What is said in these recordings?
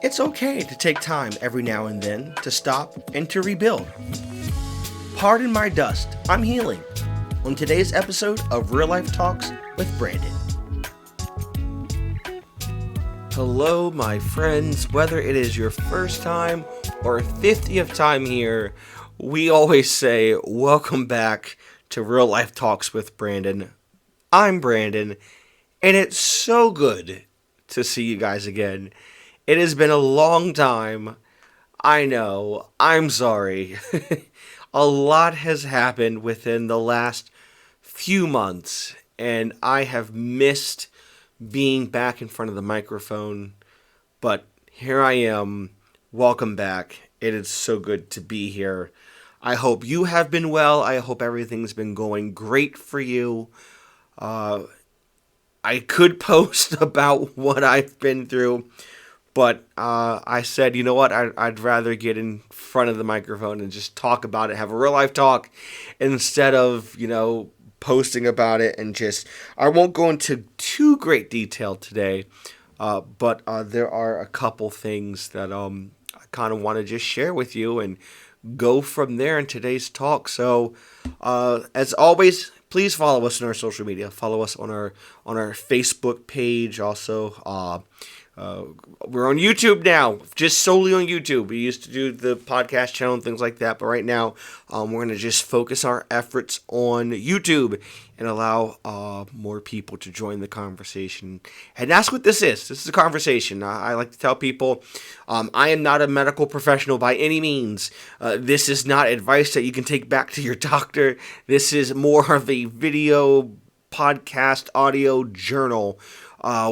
It's okay to take time every now and then to stop and to rebuild. Pardon my dust, I'm healing. On today's episode of Real Life Talks with Brandon. Hello, my friends. Whether it is your first time or 50th time here, we always say welcome back to Real Life Talks with Brandon. I'm Brandon, and it's so good to see you guys again. It has been a long time. I know. I'm sorry. A lot has happened within the last few months, and I have missed being back in front of the microphone. But here I am. Welcome back. It is so good to be here. I hope you have been well. I hope everything's been going great for you. I could post about what I've been through, but I said, you know what, I'd rather get in front of the microphone and just talk about it, have a real life talk, instead of, posting about it and just, I won't go into too great detail today, but there are a couple things that I kind of want to just share with you and go from there in today's talk. So, as always, please follow us on our social media. Follow us on our Facebook page. Also, we're on YouTube now, just solely on YouTube. We used to do the podcast channel and things like that, but right now we're going to just focus our efforts on YouTube and allow more people to join the conversation. And that's what this is. This is a conversation. I like to tell people I am not a medical professional by any means. This is not advice that you can take back to your doctor. This is more of a video, podcast, audio journal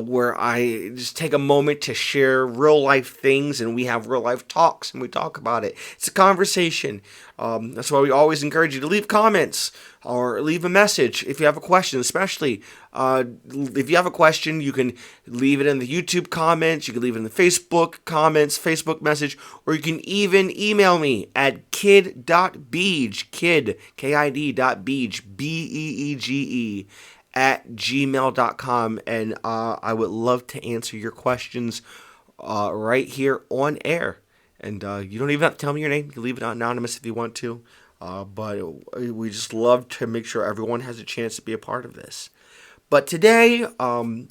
where I just take a moment to share real life things, and we have real life talks and we talk about it. It's a conversation. That's why we always encourage you to leave comments or leave a message if you have a question. Especially if you have a question, you can leave it in the YouTube comments, you can leave it in the Facebook comments, Facebook message, or you can even email me at kid.beege, kid.beege, B-E-E-G-E, at gmail.com, and I would love to answer your questions right here on air. And you don't even have to tell me your name. You can leave it anonymous if you want to. But we just love to make sure everyone has a chance to be a part of this. But today, I'm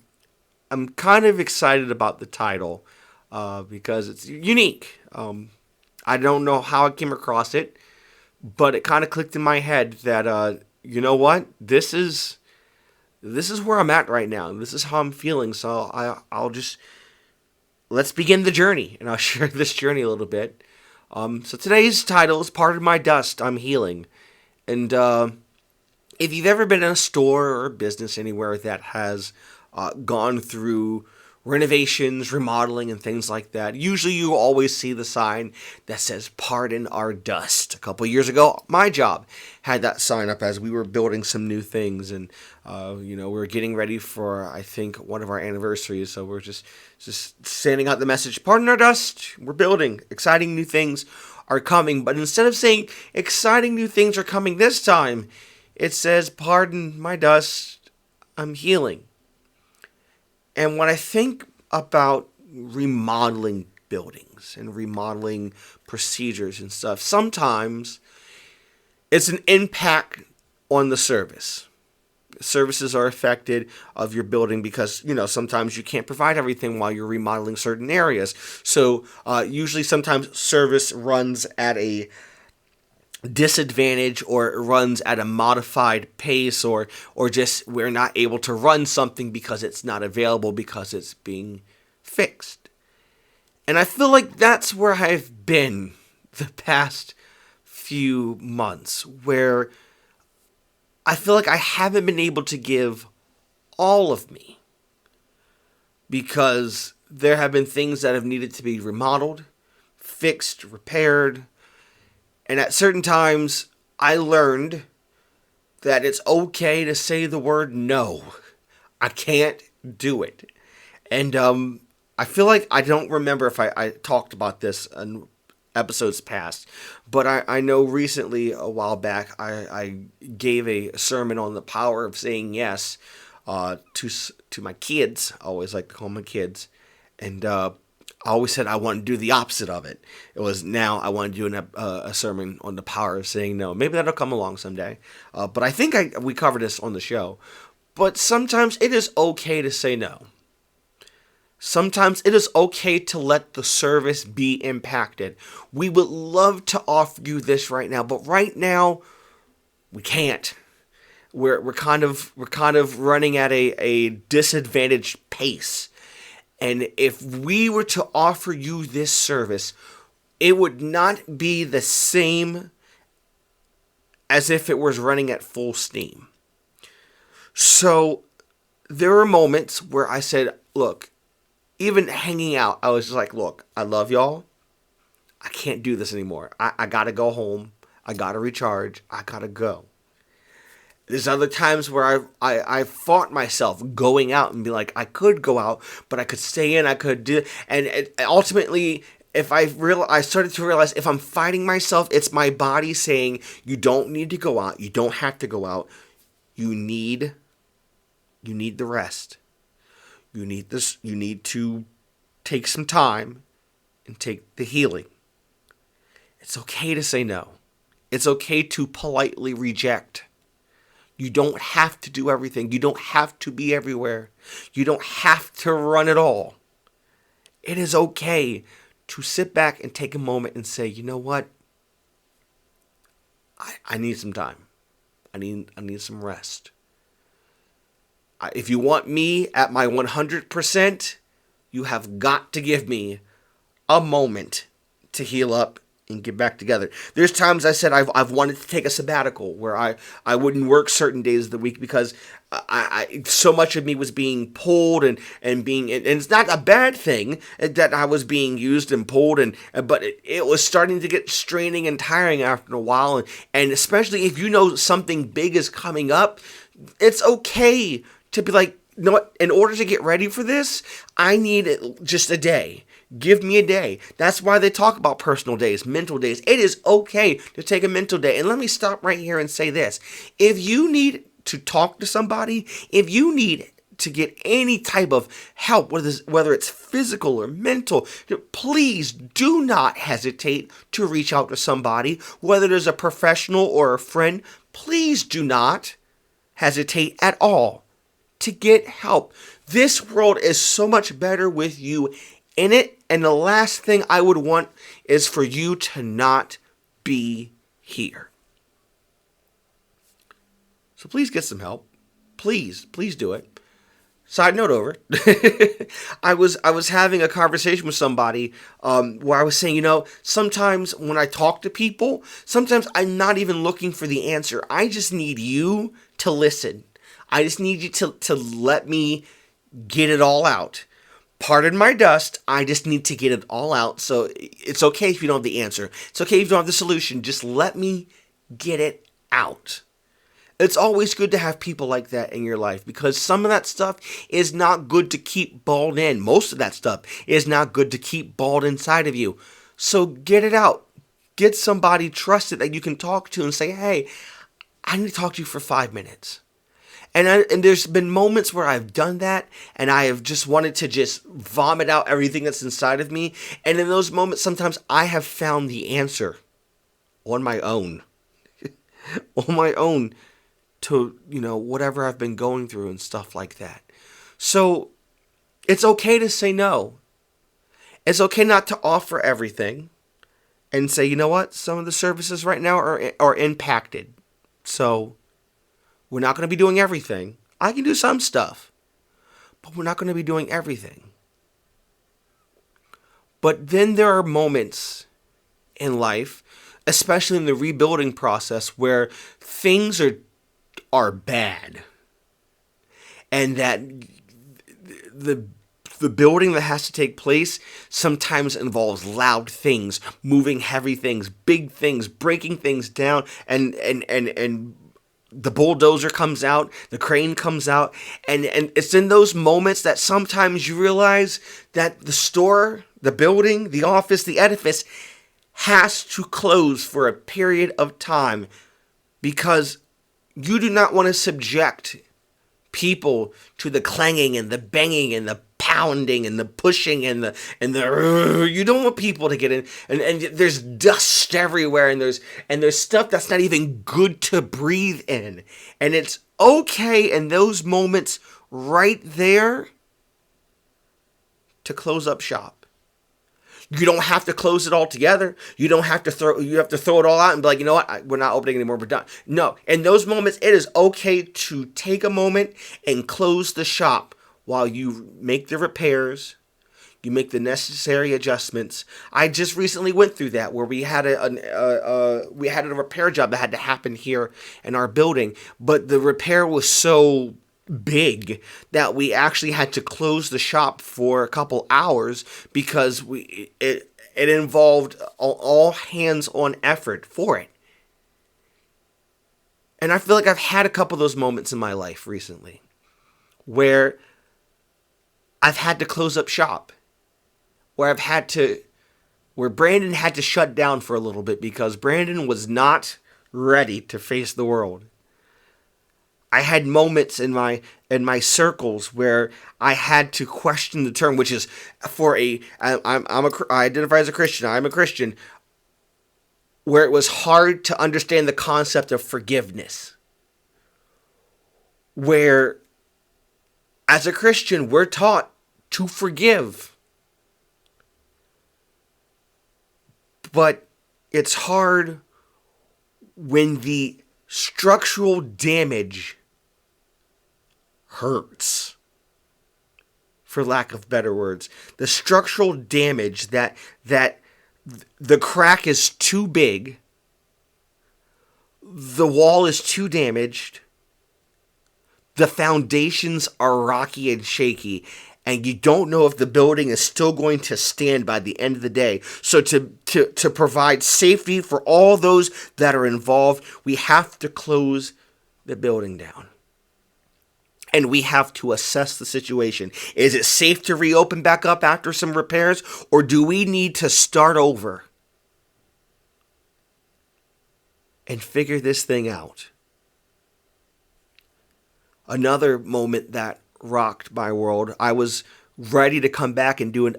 kind of excited about the title because it's unique. I don't know how I came across it, but it kind of clicked in my head that, you know what, this is where I'm at right now. This is how I'm feeling. So I'll just, let's begin the journey, and I'll share this journey a little bit. So today's title is Pardon My Dust, I'm Healing. And if you've ever been in a store or a business anywhere that has gone through renovations, remodeling, and things like that, usually you always see the sign that says "Pardon Our Dust." A couple years ago, my job had that sign up as we were building some new things, and we were getting ready for, I think, one of our anniversaries. So we're just sending out the message: "Pardon our dust. We're building. Exciting new things are coming." But instead of saying "exciting new things are coming" this time, it says "Pardon my dust. I'm healing." And when I think about remodeling buildings and remodeling procedures and stuff, sometimes it's an impact on the service. Services are affected of your building because, sometimes you can't provide everything while you're remodeling certain areas. So usually sometimes service runs at a disadvantage, or it runs at a modified pace, or just we're not able to run something because it's not available because it's being fixed. And I feel like that's where I've been the past few months, where I feel like I haven't been able to give all of me because there have been things that have needed to be remodeled, fixed, repaired. And at certain times, I learned that it's okay to say the word no. I can't do it. And I feel like I don't remember if I talked about this in episodes past, but I know recently, a while back, I gave a sermon on the power of saying yes to my kids. I always like to call my kids. And I always said I want to do the opposite of it. It was now I want to do a sermon on the power of saying no. Maybe that'll come along someday. But I think we covered this on the show. But sometimes it is okay to say no. Sometimes it is okay to let the service be impacted. We would love to offer you this right now, but right now we can't. We're kind of running at a disadvantaged pace. And if we were to offer you this service, it would not be the same as if it was running at full steam. So there are moments where I said, look, even hanging out, I was just like, look, I love y'all. I can't do this anymore. I got to go home. I got to recharge. I got to go. There's other times where I fought myself going out and be like, I could go out, but I could stay in, I could do, and ultimately, I started to realize if I'm fighting myself, it's my body saying, you don't need to go out, you don't have to go out, you need the rest. You need to take some time and take the healing. It's okay to say no. It's okay to politely reject. You don't have to do everything. You don't have to be everywhere. You don't have to run it all. It is okay to sit back and take a moment and say, you know what? I need some time. I need some rest. If you want me at my 100%, you have got to give me a moment to heal up and get back together. There's times I said I've wanted to take a sabbatical where I wouldn't work certain days of the week because I so much of me was being pulled and it's not a bad thing that I was being used and pulled but it was starting to get straining and tiring after a while and especially if you know something big is coming up, it's okay to be like, you know what, in order to get ready for this, I need just a day. Give me a day. That's why they talk about personal days, mental days. It is okay to take a mental day. And let me stop right here and say this. If you need to talk to somebody, if you need to get any type of help, whether it's physical or mental, please do not hesitate to reach out to somebody, whether there's a professional or a friend. Please do not hesitate at all to get help. This world is so much better with you in it, and the last thing I would want is for you to not be here. So please get some help. Please do it. Side note over. I was having a conversation with somebody where I was saying, sometimes when I talk to people, sometimes I'm not even looking for the answer. I just need you to listen. I just need you to let me get it all out. Pardon my dust, I just need to get it all out. So it's okay if you don't have the answer. It's okay if you don't have the solution. Just let me get it out. It's always good to have people like that in your life because some of that stuff is not good to keep balled in. Most of that stuff is not good to keep balled inside of you. So get it out. Get somebody trusted that you can talk to and say, hey, I need to talk to you for 5 minutes. And there's been moments where I've done that and I have just wanted to just vomit out everything that's inside of me. And in those moments, sometimes I have found the answer on my own. On my own to, whatever I've been going through and stuff like that. So it's okay to say no. It's okay not to offer everything and say, you know what? Some of the services right now are impacted. So we're not going to be doing everything. I can do some stuff, but we're not going to be doing everything. But then there are moments in life, especially in the rebuilding process, where things are bad. And that the building that has to take place sometimes involves loud things, moving heavy things, big things, breaking things down, and the bulldozer comes out, the crane comes out, and it's in those moments that sometimes you realize that the store, the building, the office, the edifice has to close for a period of time because you do not want to subject people to the clanging and the banging and the pounding and the pushing and the you don't want people to get in, and there's dust everywhere, and there's stuff that's not even good to breathe in. And it's okay in those moments right there to close up shop. You don't have to close it all together. You don't have to you have to throw it all out and be like, you know what, we're not opening anymore, we're done. No, in those moments, it is okay to take a moment and close the shop while you make the repairs, you make the necessary adjustments. I just recently went through that where we had a repair job that had to happen here in our building, but the repair was so big that we actually had to close the shop for a couple hours because it involved all hands on effort for it. And I feel like I've had a couple of those moments in my life recently where I've had to close up shop, where Brandon had to shut down for a little bit because Brandon was not ready to face the world. I had moments in my circles where I had to question the term, which is I identify as a Christian. I'm a Christian, where it was hard to understand the concept of forgiveness. Where, as a Christian, we're taught to forgive, but it's hard when the structural damage hurts, for lack of better words. The structural damage that the crack is too big, the wall is too damaged, the foundations are rocky and shaky, and you don't know if the building is still going to stand by the end of the day. So to provide safety for all those that are involved, we have to close the building down. And we have to assess the situation. Is it safe to reopen back up after some repairs, or do we need to start over and figure this thing out? Another moment that rocked my world, I was ready to come back and do an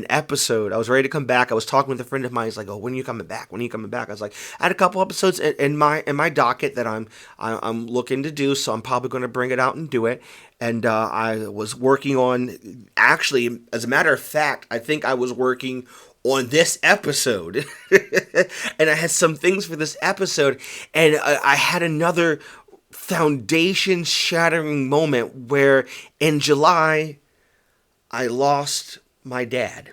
episode. I was ready to come back. I was talking with a friend of mine. He's like, "Oh, when are you coming back? When are you coming back?" I was like, I had a couple episodes in my docket that I'm looking to do, so I'm probably going to bring it out and do it. And I was working on, actually, as a matter of fact, I think I was working on this episode, and I had some things for this episode, and I had another foundation shattering moment where in July I lost my dad.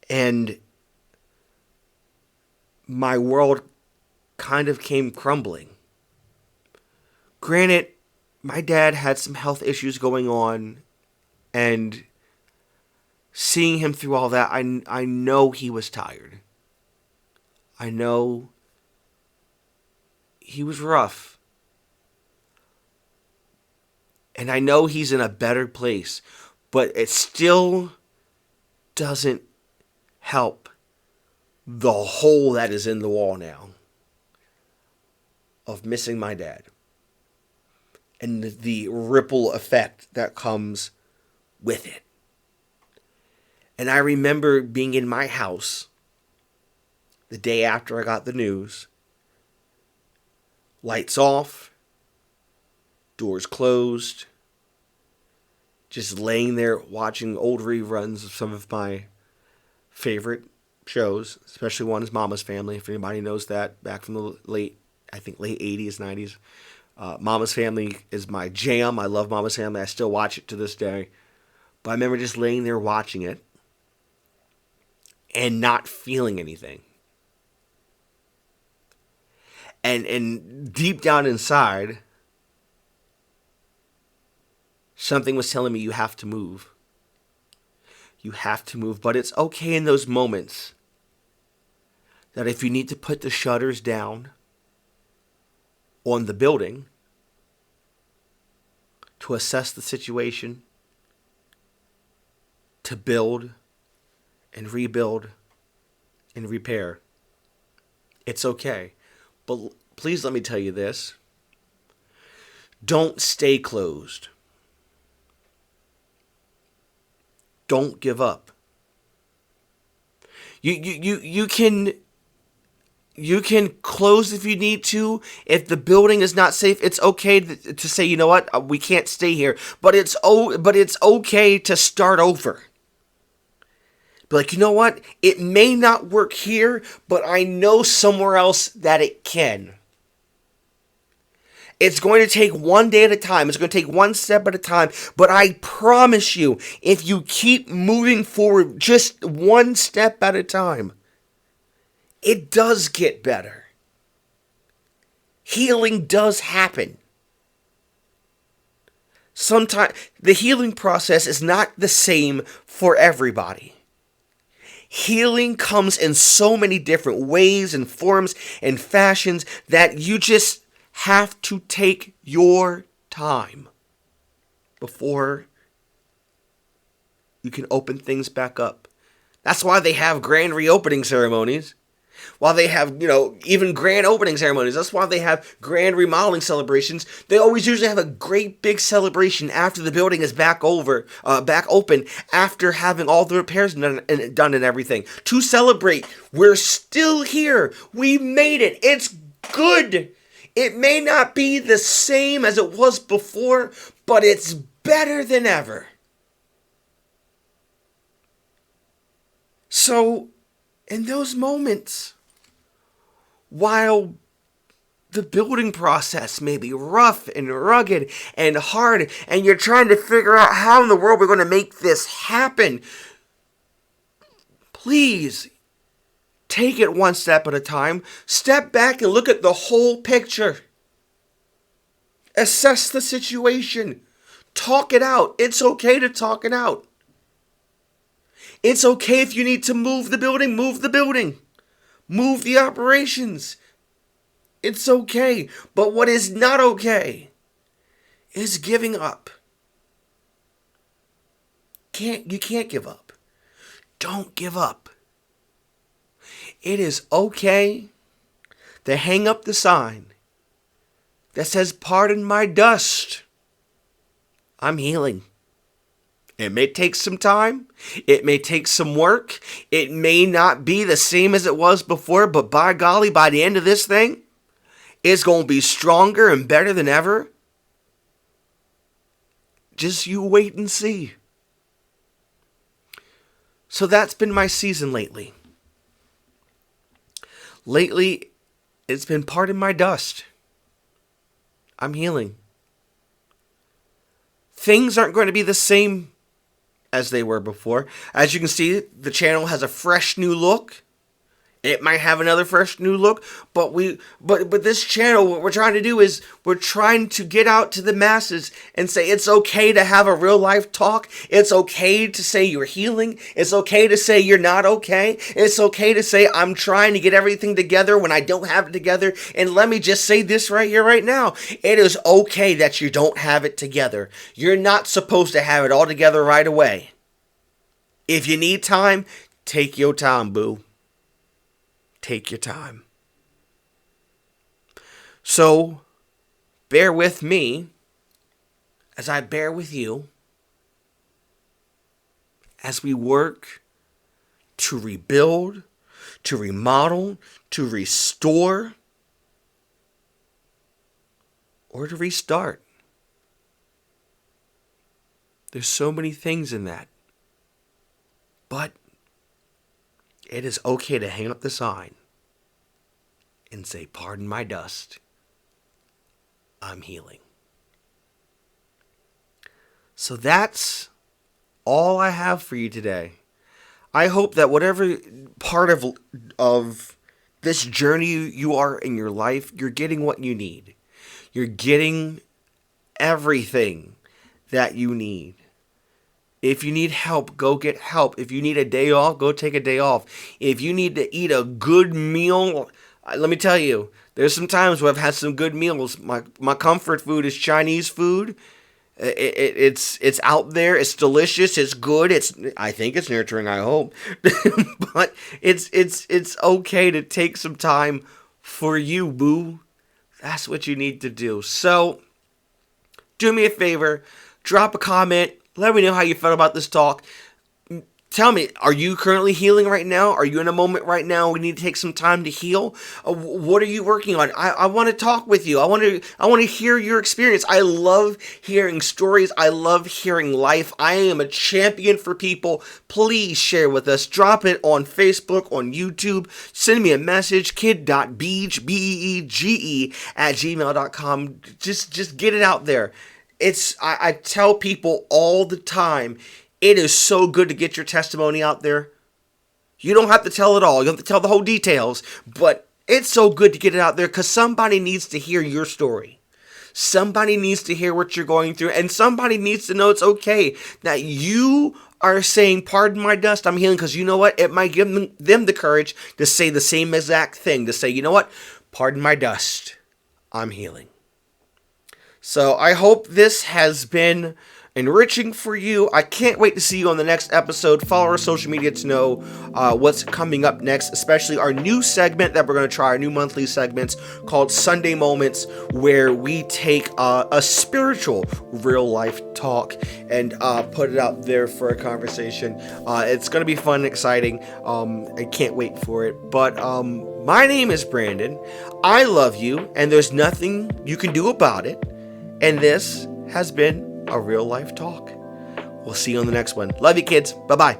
And my world kind of came crumbling. Granted, my dad had some health issues going on, and seeing him through all that, I know he was tired. I know he was rough. And I know he's in a better place, but it still doesn't help the hole that is in the wall now of missing my dad and the ripple effect that comes with it. And I remember being in my house the day after I got the news, lights off, doors closed, just laying there watching old reruns of some of my favorite shows, especially one is Mama's Family, if anybody knows that, back from the late 80s, 90s. Mama's Family is my jam. I love Mama's Family. I still watch it to this day. But I remember just laying there watching it and not feeling anything. And deep down inside, something was telling me you have to move. You have to move. But it's okay in those moments that if you need to put the shutters down on the building to assess the situation, to build and rebuild and repair, it's okay. But please let me tell you this. Don't stay closed. don't give up. You can close if you need to. If the building is not safe, it's okay to say, you know what, we can't stay here. But it's okay to start over. Be like, you know what, it may not work here, but I know somewhere else that it can. It's going to take one day at a time. It's going to take one step at a time. But I promise you, if you keep moving forward just one step at a time, it does get better. Healing does happen. Sometimes the healing process is not the same for everybody. Healing comes in so many different ways and forms and fashions that you just have to take your time before you can open things back up. That's why they have grand reopening ceremonies. While they have, even grand opening ceremonies. That's why they have grand remodeling celebrations. They always usually have a great big celebration after the building is back open, after having all the repairs done and everything. To celebrate, we're still here. We made it. It's good. It may not be the same as it was before, but it's better than ever. So, in those moments, while the building process may be rough and rugged and hard, and you're trying to figure out how in the world we're going to make this happen, please take it one step at a time. Step back and look at the whole picture. Assess the situation. Talk it out. It's okay to talk it out. It's okay if you need to move the building, move the building. Move the operations. It's okay. But what is not okay is giving up. You can't give up. Don't give up. It is okay to hang up the sign that says, "Pardon my dust. I'm healing." It may take some time. It may take some work. It may not be the same as it was before, but by golly, by the end of this thing, it's going to be stronger and better than ever. Just you wait and see. So that's been my season lately. Lately, it's been pardon my dust. I'm healing. Things aren't going to be the same as they were before. As you can see, the channel has a fresh new look. It might have another fresh new look, but this channel, what we're trying to do is we're trying to get out to the masses and say it's okay to have a real life talk. It's okay to say you're healing. It's okay to say you're not okay. It's okay to say I'm trying to get everything together when I don't have it together. And let me just say this right here, right now. It is okay that you don't have it together. You're not supposed to have it all together right away. If you need time, take your time, boo. Take your time. So, bear with me as I bear with you as we work to rebuild, to remodel, to restore, or to restart. There's so many things in that. But it is okay to hang up the sign and say, "Pardon my dust. I'm healing." So that's all I have for you today. I hope that whatever part of this journey you are in your life, you're getting what you need. You're getting everything that you need. If you need help, go get help. If you need a day off, go take a day off. If you need to eat a good meal, let me tell you, there's some times where I've had some good meals. My comfort food is Chinese food. It's out there. It's delicious. It's good. I think it's nurturing. I hope, but it's okay to take some time for you, boo. That's what you need to do. So, do me a favor, drop a comment. Let me know how you felt about this talk. Tell me, are you currently healing right now? Are you in a moment right now we need to take some time to heal? What are you working on? I want to talk with you. I want to hear your experience. I love hearing stories. I love hearing life. I am a champion for people. Please share with us. Drop it on Facebook, on YouTube. Send me a message, kid.beege, B-E-E-G-E, @gmail.com. Just get it out there. I tell people all the time, it is so good to get your testimony out there. You don't have to tell it all. You don't have to tell the whole details. But it's so good to get it out there because somebody needs to hear your story. Somebody needs to hear what you're going through. And somebody needs to know it's okay that you are saying, pardon my dust, I'm healing. Because you know what? It might give them the courage to say the same exact thing. To say, you know what? Pardon my dust, I'm healing. So I hope this has been enriching for you. I can't wait to see you on the next episode. Follow our social media to know what's coming up next, especially our new segment that we're going to try, our new monthly segments called Sunday Moments, where we take a spiritual real life talk and put it out there for a conversation. It's going to be fun and exciting. I can't wait for it. But my name is Brandon. I love you, and there's nothing you can do about it. And this has been a real life talk. We'll see you on the next one. Love you, kids. Bye-bye.